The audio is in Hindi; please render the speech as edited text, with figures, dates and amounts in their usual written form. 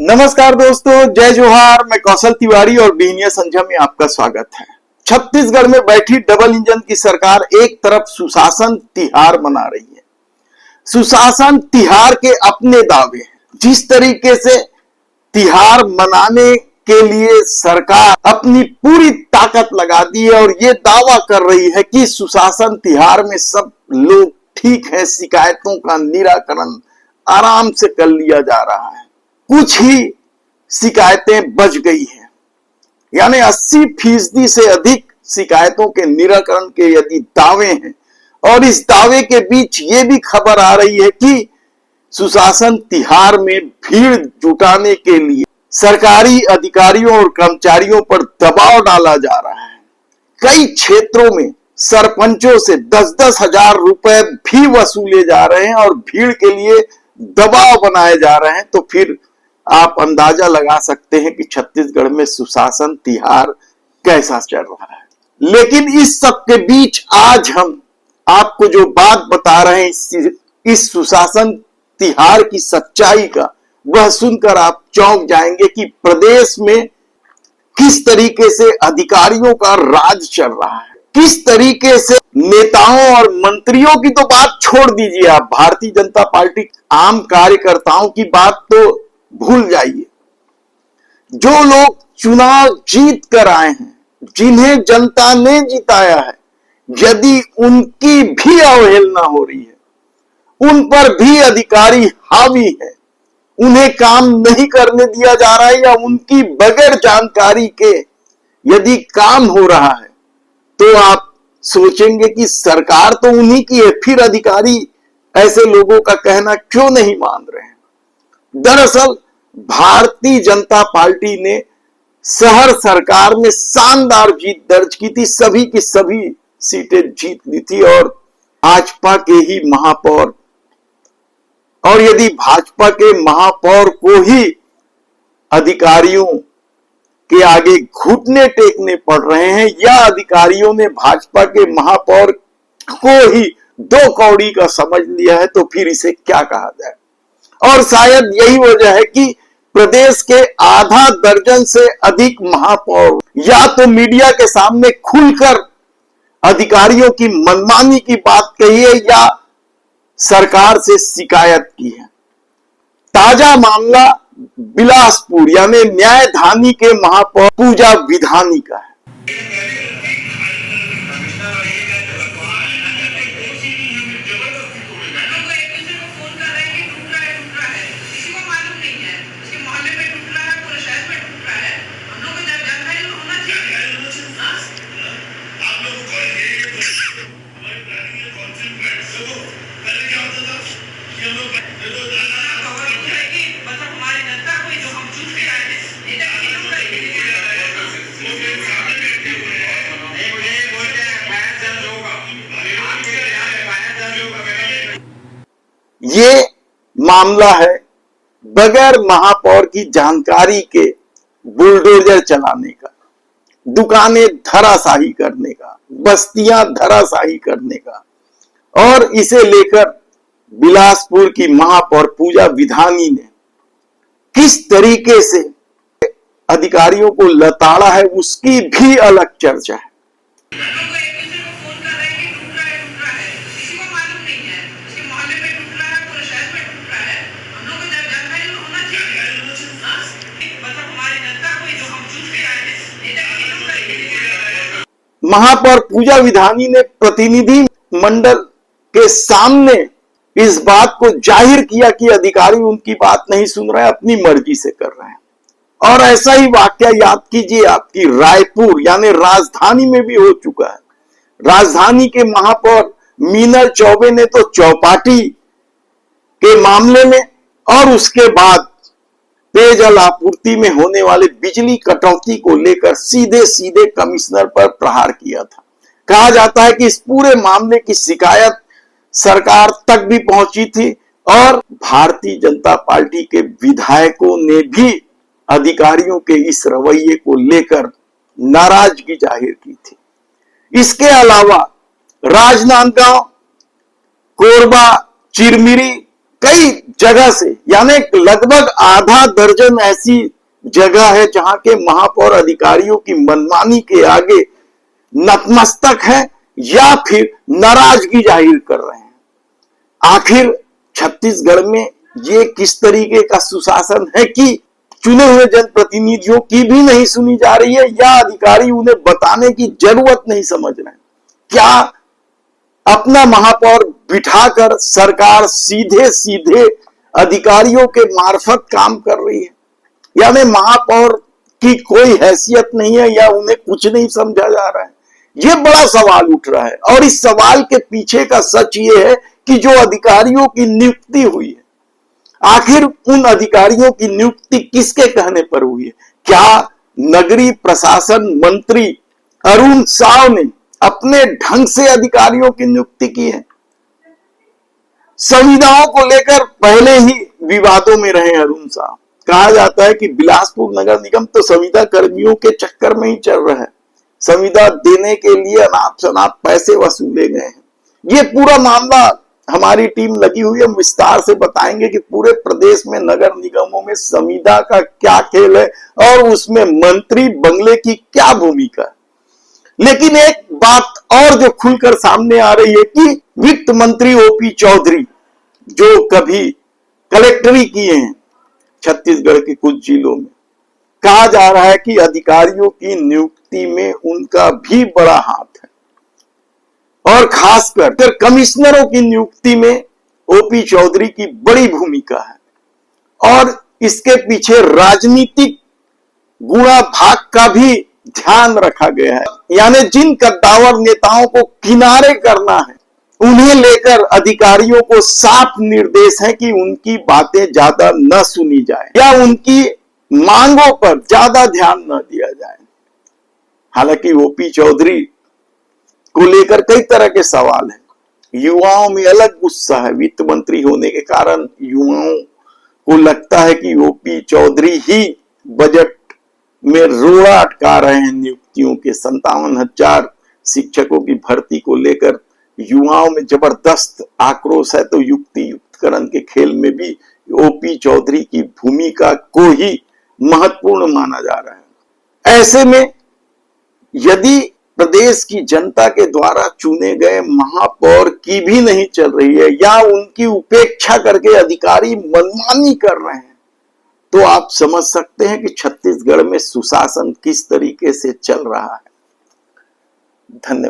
नमस्कार दोस्तों, जय जोहार। मैं कौशल तिवारी और बीनिया संझा में आपका स्वागत है। छत्तीसगढ़ में बैठी डबल इंजन की सरकार एक तरफ सुशासन तिहार मना रही है। सुशासन तिहार के अपने दावे हैं। जिस तरीके से तिहार मनाने के लिए सरकार अपनी पूरी ताकत लगा दी है और ये दावा कर रही है कि सुशासन तिहार में सब लोग ठीक है, शिकायतों का निराकरण आराम से कर लिया जा रहा है। कुछ ही शिकायतें बच गई हैं, यानी 80% से अधिक शिकायतों के निराकरण के यदि दावे हैं और इस दावे के बीच ये भी खबर आ रही है कि सुशासन तिहार में भीड़ जुटाने के लिए सरकारी अधिकारियों और कर्मचारियों पर दबाव डाला जा रहा है। कई क्षेत्रों में सरपंचों से 10-10 हजार रुपए भी वसूले जा रहे हैं और भीड़ के लिए दबाव बनाए जा रहे हैं। तो फिर आप अंदाजा लगा सकते हैं कि छत्तीसगढ़ में सुशासन तिहार कैसा चल रहा है। लेकिन इस सब के बीच आज हम आपको जो बात बता रहे हैं इस सुशासन तिहार की सच्चाई का, वह सुनकर आप चौंक जाएंगे कि प्रदेश में किस तरीके से अधिकारियों का राज चल रहा है, किस तरीके से नेताओं और मंत्रियों की तो बात छोड़ दीजिए, आप भारतीय जनता पार्टी आम कार्यकर्ताओं की बात तो भूल जाइए। जो लोग चुनाव जीत कर आए हैं, जिन्हें जनता ने जिताया है, यदि उनकी भी अवहेलना हो रही है, उन पर भी अधिकारी हावी है, उन्हें काम नहीं करने दिया जा रहा है या उनकी बगैर जानकारी के यदि काम हो रहा है, तो आप सोचेंगे कि सरकार तो उन्हीं की है, फिर अधिकारी ऐसे लोगों का कहना क्यों नहीं मान रहे हैं। दरअसल भारतीय जनता पार्टी ने शहर सरकार में शानदार जीत दर्ज की थी, सभी की सभी सीटें जीत ली थी और भाजपा के ही महापौर, और यदि भाजपा के महापौर को ही अधिकारियों के आगे घुटने टेकने पड़ रहे हैं या अधिकारियों ने भाजपा के महापौर को ही दो कौड़ी का समझ लिया है, तो फिर इसे क्या कहा जाए। और शायद यही वजह है कि प्रदेश के आधा दर्जन से अधिक महापौर या तो मीडिया के सामने खुलकर अधिकारियों की मनमानी की बात कही है या सरकार से शिकायत की है। ताजा मामला बिलासपुर यानी न्यायधानी के महापौर पूजा विधानी का है। ये मामला है बगैर महापौर की जानकारी के बुलडोजर चलाने का, दुकानें धराशाही करने का, बस्तियां धराशाही करने का, और इसे लेकर बिलासपुर की महापौर पूजा विधानी ने किस तरीके से अधिकारियों को लताड़ा है, उसकी भी अलग चर्चा है। महापौर पूजा विधानी ने प्रतिनिधि मंडल के सामने इस बात को जाहिर किया कि अधिकारी उनकी बात नहीं सुन रहे हैं, अपनी मर्जी से कर रहे हैं। और ऐसा ही वाकया याद कीजिए आपकी रायपुर यानी राजधानी में भी हो चुका है। राजधानी के महापौर मीनल चौबे ने तो चौपाटी के मामले में और उसके बाद पेयजल आपूर्ति में होने वाले बिजली कटौती को लेकर सीधे सीधे कमिश्नर पर प्रहार किया था। कहा जाता है कि इस पूरे मामले की शिकायत सरकार तक भी पहुंची थी और भारतीय जनता पार्टी के विधायकों ने भी अधिकारियों के इस रवैये को लेकर नाराजगी जाहिर की थी। इसके अलावा राजनांदगांव, कोरबा, चिरमिरी, कई जगह से, यानी लगभग आधा दर्जन ऐसी जगह है जहां के महापौर अधिकारियों की मनमानी के आगे नतमस्तक है या फिर नाराजगी जाहिर कर रहे हैं। आखिर छत्तीसगढ़ में ये किस तरीके का सुशासन है कि चुने हुए जनप्रतिनिधियों की भी नहीं सुनी जा रही है, या अधिकारी उन्हें बताने की जरूरत नहीं समझ रहे हैं। क्या अपना महापौर बिठाकर सरकार सीधे सीधे अधिकारियों के मार्फत काम कर रही है, यानी महापौर की कोई हैसियत नहीं है या उन्हें कुछ नहीं समझा जा रहा है? यह बड़ा सवाल उठ रहा है। और इस सवाल के पीछे का सच ये है कि जो अधिकारियों की नियुक्ति हुई है, आखिर उन अधिकारियों की नियुक्ति किसके कहने पर हुई है? क्या नगरीय प्रशासन मंत्री अरुण साव ने अपने ढंग से अधिकारियों की नियुक्ति की है? संविदाओं को लेकर पहले ही विवादों में रहे अरुण साव। कहा जाता है कि बिलासपुर नगर निगम तो संविदा कर्मियों के चक्कर में ही चल रहा है, संविदा देने के लिए अनाप शनाप पैसे वसूले गए हैं। ये पूरा मामला हमारी टीम लगी हुई है, हम विस्तार से बताएंगे कि पूरे प्रदेश में नगर निगमों में संविदा का क्या खेल है और उसमें मंत्री बंगले की क्या भूमिका। लेकिन एक बात और जो खुलकर सामने आ रही है कि वित्त मंत्री ओपी चौधरी, जो कभी कलेक्टरी किए हैं छत्तीसगढ़ के कुछ जिलों में, कहा जा रहा है कि अधिकारियों की नियुक्ति में उनका भी बड़ा हाथ है और खासकर कमिश्नरों की नियुक्ति में ओपी चौधरी की बड़ी भूमिका है। और इसके पीछे राजनीतिक गुणा भाग का भी ध्यान रखा गया है, यानी जिन कद्दावर नेताओं को किनारे करना है उन्हें लेकर अधिकारियों को साफ निर्देश है कि उनकी बातें ज्यादा न सुनी जाए या उनकी मांगों पर ज्यादा ध्यान न दिया जाए। हालांकि ओपी चौधरी को लेकर कई तरह के सवाल हैं। युवाओं में अलग गुस्सा है, वित्त मंत्री होने के कारण युवाओं को लगता है कि ओपी चौधरी ही बजट में रोड़ा अटका रहे हैं नियुक्तियों के। 57,000 शिक्षकों की भर्ती को लेकर युवाओं में जबरदस्त आक्रोश है, तो युक्ति युक्तकरण के खेल में भी ओपी चौधरी की भूमिका को ही महत्वपूर्ण माना जा रहा है। ऐसे में यदि प्रदेश की जनता के द्वारा चुने गए महापौर की भी नहीं चल रही है या उनकी उपेक्षा करके अधिकारी मनमानी कर रहे हैं, तो आप समझ सकते हैं कि छत्तीसगढ़ में सुशासन किस तरीके से चल रहा है। धन्यवाद।